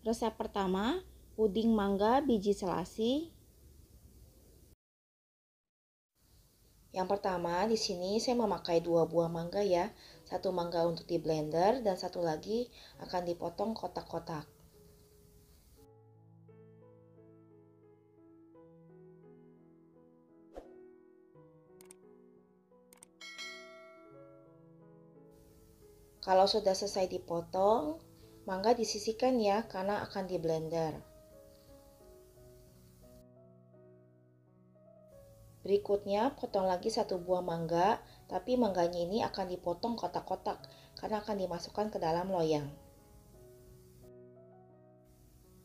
Resep pertama, puding mangga biji selasi. Yang pertama, di sini saya memakai 2 buah mangga ya. Satu mangga untuk di blender dan satu lagi akan dipotong kotak-kotak. Kalau sudah selesai dipotong, mangga disisihkan ya karena akan di blender. Berikutnya, potong lagi satu buah mangga, tapi mangganya ini akan dipotong kotak-kotak karena akan dimasukkan ke dalam loyang.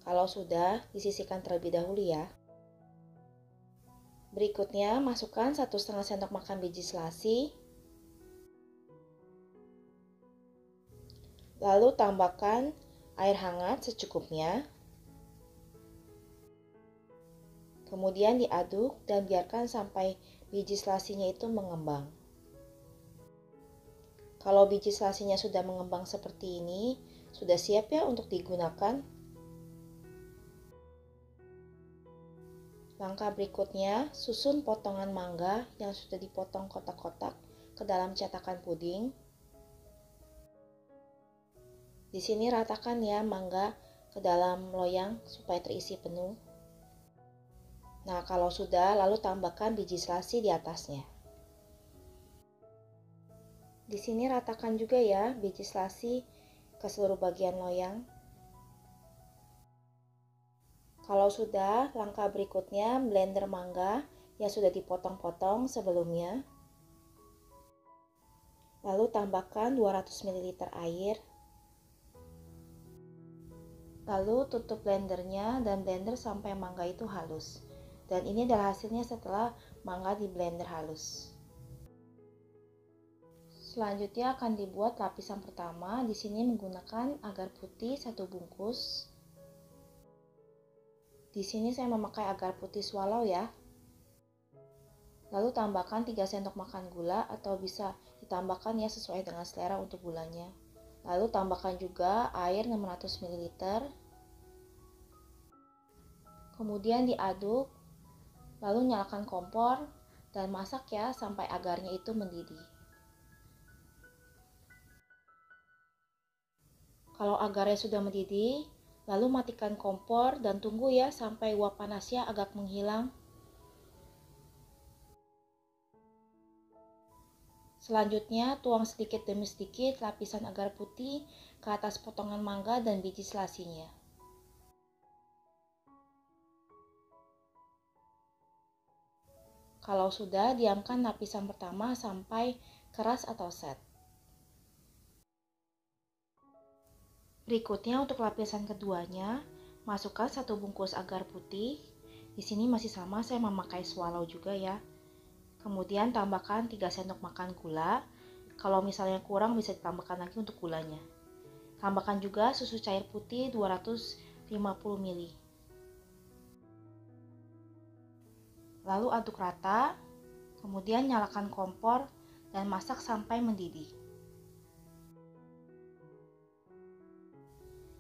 Kalau sudah, disisihkan terlebih dahulu ya. Berikutnya, masukkan 1,5 sendok makan biji selasi. Lalu tambahkan air hangat secukupnya. Kemudian diaduk dan biarkan sampai biji selasinya itu mengembang. Kalau biji selasinya sudah mengembang seperti ini, sudah siap ya untuk digunakan. Langkah berikutnya, susun potongan mangga yang sudah dipotong kotak-kotak ke dalam cetakan puding. Di sini ratakan ya mangga ke dalam loyang supaya terisi penuh. Nah, kalau sudah, lalu tambahkan biji selasi di atasnya. Di sini ratakan juga ya biji selasi ke seluruh bagian loyang. Kalau sudah, langkah berikutnya blender mangga yang sudah dipotong-potong sebelumnya. Lalu tambahkan 200 ml air. Lalu tutup blendernya dan blender sampai mangga itu halus. Dan ini adalah hasilnya setelah mangga di blender halus. Selanjutnya akan dibuat lapisan pertama. Di sini menggunakan agar putih 1 bungkus. Di sini saya memakai agar putih swallow ya. Lalu tambahkan 3 sendok makan gula atau bisa ditambahkan ya sesuai dengan selera untuk gulanya. Lalu tambahkan juga air 600 ml. Kemudian diaduk. Lalu nyalakan kompor dan masak ya sampai agarnya itu mendidih. Kalau agarnya sudah mendidih, lalu matikan kompor dan tunggu ya sampai uap panasnya agak menghilang. Selanjutnya, tuang sedikit demi sedikit lapisan agar putih ke atas potongan mangga dan biji selasinya. Kalau sudah, diamkan lapisan pertama sampai keras atau set. Berikutnya untuk lapisan keduanya, masukkan 1 bungkus agar putih. Di sini masih sama, saya memakai swallow juga ya. Kemudian tambahkan 3 sendok makan gula. Kalau misalnya kurang bisa ditambahkan lagi untuk gulanya. Tambahkan juga susu cair putih 250 ml. Lalu aduk rata. Kemudian nyalakan kompor dan masak sampai mendidih.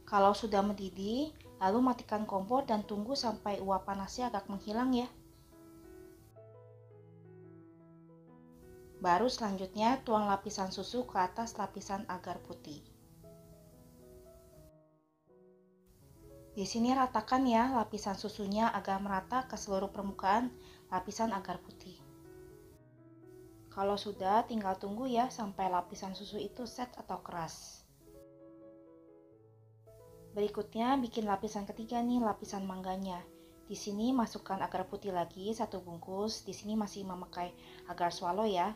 Kalau sudah mendidih, lalu matikan kompor dan tunggu sampai uap panasnya agak menghilang ya. Baru selanjutnya tuang lapisan susu ke atas lapisan agar putih. Di sini ratakan ya lapisan susunya agar merata ke seluruh permukaan lapisan agar putih. Kalau sudah, tinggal tunggu ya sampai lapisan susu itu set atau keras. Berikutnya bikin lapisan ketiga nih, lapisan mangganya. Di sini masukkan agar putih lagi 1 bungkus. Di sini masih memakai agar swallow ya.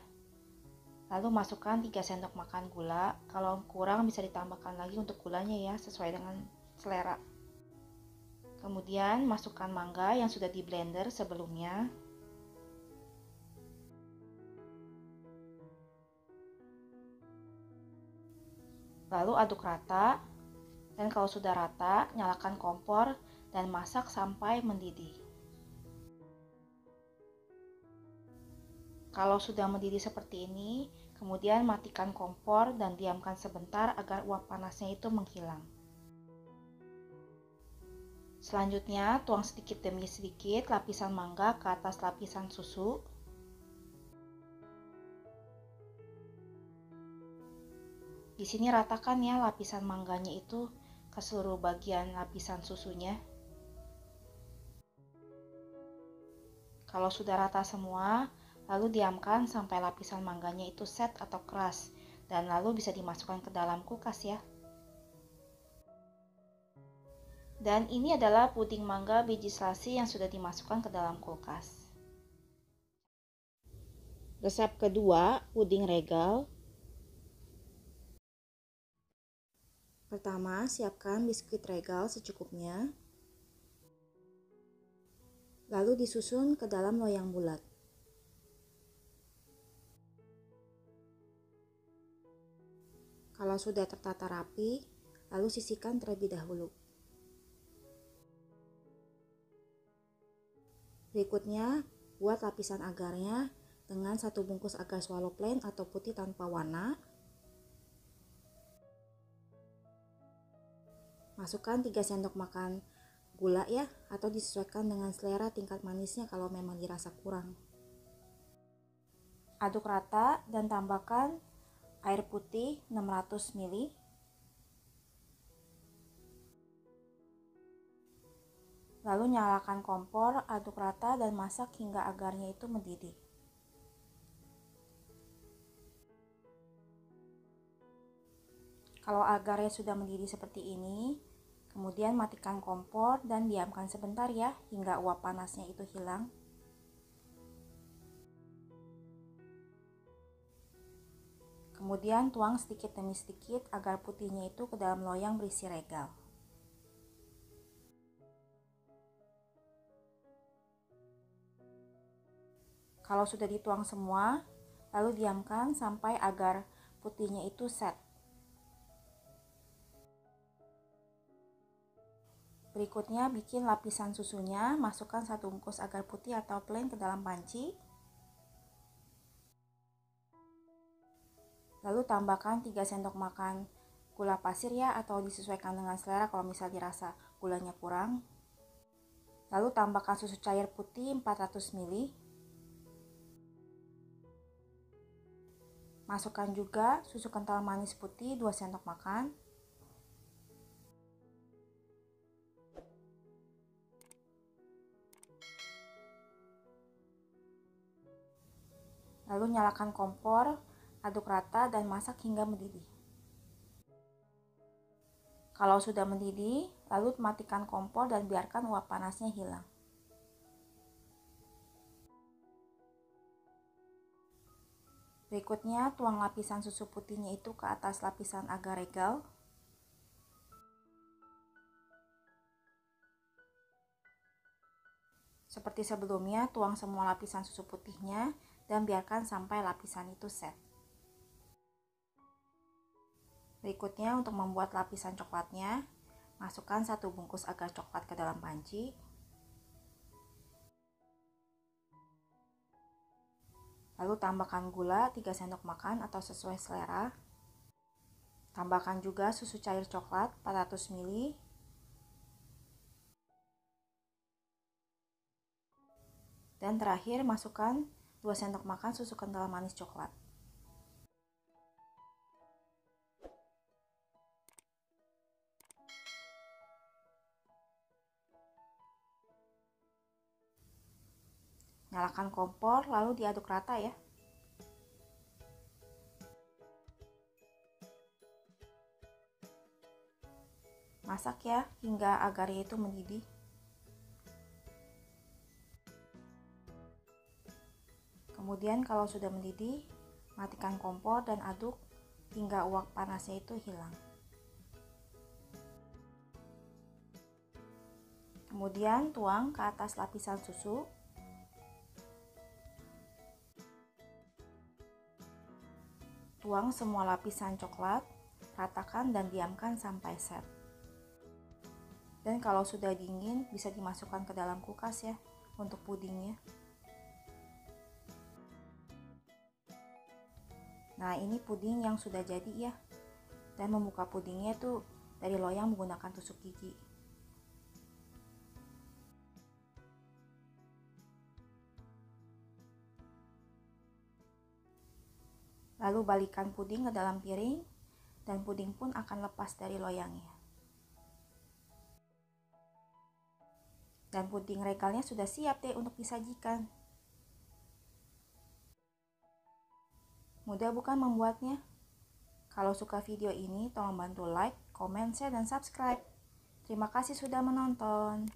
Lalu masukkan 3 sendok makan gula. Kalau kurang bisa ditambahkan lagi untuk gulanya ya, sesuai dengan selera. Kemudian masukkan mangga yang sudah di blender sebelumnya. Lalu aduk rata. Dan kalau sudah rata, nyalakan kompor dan masak sampai mendidih. Kalau sudah mendidih seperti ini, kemudian matikan kompor dan diamkan sebentar agar uap panasnya itu menghilang. Selanjutnya, tuang sedikit demi sedikit lapisan mangga ke atas lapisan susu. Di sini ratakan ya lapisan mangganya itu ke seluruh bagian lapisan susunya. Kalau sudah rata semua, lalu diamkan sampai lapisan mangganya itu set atau keras, dan lalu bisa dimasukkan ke dalam kulkas ya. Dan ini adalah puding mangga biji selasi yang sudah dimasukkan ke dalam kulkas. Resep kedua, puding regal. Pertama, siapkan biskuit regal secukupnya. Lalu disusun ke dalam loyang bulat. Kalau sudah tertata rapi, lalu sisihkan terlebih dahulu. Berikutnya, buat lapisan agarnya dengan 1 bungkus agar swallow plain atau putih tanpa warna. Masukkan 3 sendok makan gula ya, atau disesuaikan dengan selera tingkat manisnya kalau memang dirasa kurang. Aduk rata dan tambahkan air putih 600 ml. Lalu nyalakan kompor, aduk rata dan masak hingga agarnya itu mendidih. Kalau agarnya sudah mendidih seperti ini, kemudian matikan kompor dan diamkan sebentar ya, hingga uap panasnya itu hilang. Kemudian tuang sedikit demi sedikit agar putihnya itu ke dalam loyang berisi regal. Kalau sudah dituang semua, lalu diamkan sampai agar putihnya itu set. Berikutnya bikin lapisan susunya, masukkan 1 bungkus agar putih atau plain ke dalam panci. Lalu tambahkan 3 sendok makan gula pasir ya, atau disesuaikan dengan selera kalau misal dirasa gulanya kurang. Lalu tambahkan susu cair putih 400 ml. Masukkan juga susu kental manis putih 2 sendok makan. Lalu nyalakan kompor, aduk rata dan masak hingga mendidih. Kalau sudah mendidih, lalu matikan kompor dan biarkan uap panasnya hilang. Berikutnya, tuang lapisan susu putihnya itu ke atas lapisan agar regal. Seperti sebelumnya, tuang semua lapisan susu putihnya dan biarkan sampai lapisan itu set. Berikutnya, untuk membuat lapisan coklatnya, masukkan 1 bungkus agar coklat ke dalam panci. Lalu tambahkan gula 3 sendok makan atau sesuai selera. Tambahkan juga susu cair coklat 400 ml. Dan terakhir masukkan 2 sendok makan susu kental manis coklat. Nyalakan kompor lalu diaduk rata ya. Masak ya hingga agarnya itu mendidih. Kemudian kalau sudah mendidih, matikan kompor dan aduk hingga uap panasnya itu hilang. Kemudian tuang ke atas lapisan susu. Tuang semua lapisan coklat, ratakan dan diamkan sampai set. Dan kalau sudah dingin, bisa dimasukkan ke dalam kulkas ya untuk pudingnya. Nah, ini puding yang sudah jadi ya. Dan membuka pudingnya tuh dari loyang menggunakan tusuk gigi. Lalu balikan puding ke dalam piring dan puding pun akan lepas dari loyangnya. Dan puding regalnya sudah siap deh untuk disajikan. Mudah bukan membuatnya? Kalau suka video ini, tolong bantu like, komen, share, dan subscribe. Terima kasih sudah menonton.